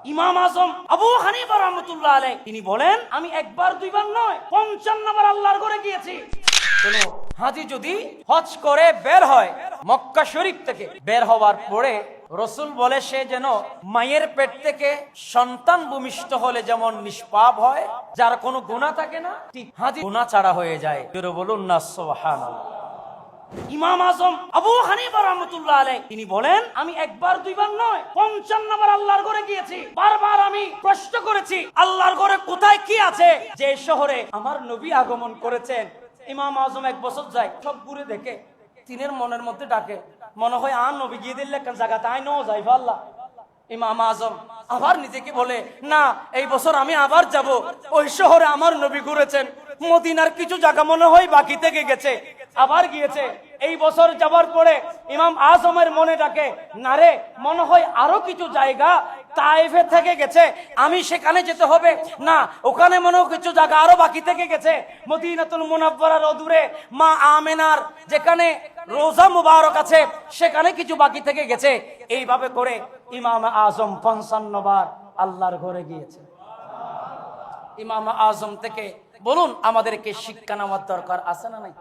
ইমাম আজম আবু হানিফা রাহমাতুল্লাহ আলাইহি তিনি বলেন, আমি একবার দুইবার নয় 55 বার আল্লাহর ঘরে গিয়েছি। কোন হাজি যদি হজ করে বের হয় মক্কা শরীফ থেকে, বের হওয়ার পরে রাসূল বলে সে যেন মায়ের পেট থেকে সন্তান ভূমিষ্ঠ হলে যেমন নিষ্পাপ হয়, যার কোনো গুনাহ থাকে না, ঠিক হাজি গুনাহ ছাড়া হয়ে যায়। জোরে বলুন না সুবহানাল্লাহ। ইমাম আজম আবু হানিফা রাহমাতুল্লাহ আলাইহি তিনি বলেন, আমি একবার দুইবার নয় 55 বার আল্লাহর ঘরে গিয়েছি। বারবার আমি প্রশ্ন করেছি আল্লাহর ঘরে কোথায় কি আছে, যে শহরে আমার নবী আগমন করেছেন। ইমাম আজম এক বছর যায়, সব ঘুরে দেখে, তিনের মনের মধ্যে ডাকে, মনে হয় আর নবী গিয়ে দিলে একটা জায়গা তাই ন যাই আল্লাহ। ইমাম আজম আবার নিজেকে বলে, না এই বছর আমি আবার যাব, ওই শহরে আমার নবী ঘুরেছেন, মদিনার কিছু জায়গা মনে হয় বাকি থেকে গেছে, আবার গিয়েছে। এই বছর যাবার পরে ইমাম আজমের মনে ডাকে, না রে মনে হয় আরো কিছু জায়গা তায়েফে থেকে গেছে, আমি সেখানে যেতে হবে, না ওখানে মনে হয় কিছু জায়গা আরো বাকি থেকে গেছে, মদিনাতুল মুনাওয়ারার অদূরে মা আমেনার যেখানে রোজা মুবারক আছে সেখানে কিছু বাকি থেকে গেছে। এইভাবে করে ইমাম আজম 55 বার আল্লাহর ঘরে গিয়েছে। ইমাম আজম থেকে বলুন আমাদেরকে শিক্ষা নেওয়ার দরকার আছে না নাই?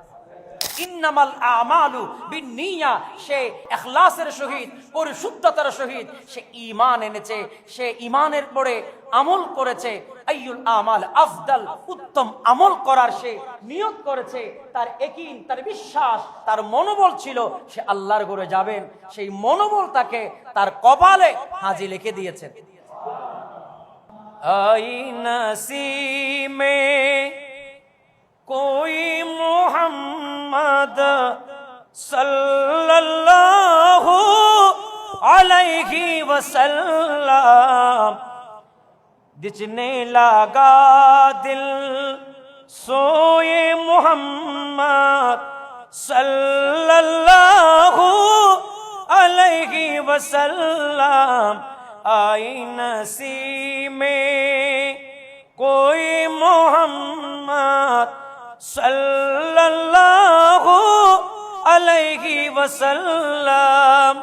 ইন্নামাল আমালু বিন্নিয়া, সে ইখলাসের সহিত পরিশুদ্ধতার সহিত সে ঈমান এনেছে, সে ঈমানের পরে আমল করেছে। আইয়ুল আমাল আফদাল, উত্তম আমল করার সে নিয়ত করেছে, তার ইয়াকিন, তার বিশ্বাস, তার মনোবল ছিল সে আল্লাহর ঘরে যাবেন। সেই মনোবল তাকে তার কপালে হাজি লিখে দিয়েছেন। আই নসিমে कोई मोहम्मद सल्लल्लाहु अलैहि वसल्लम, जिसने लगा दिल सोए मोहम्मद सल्लल्लाहु अलैहि वसल्लम, आई नसीमे कोई मोहम्मद सल्लल्लाहु अलैहि वसल्लम।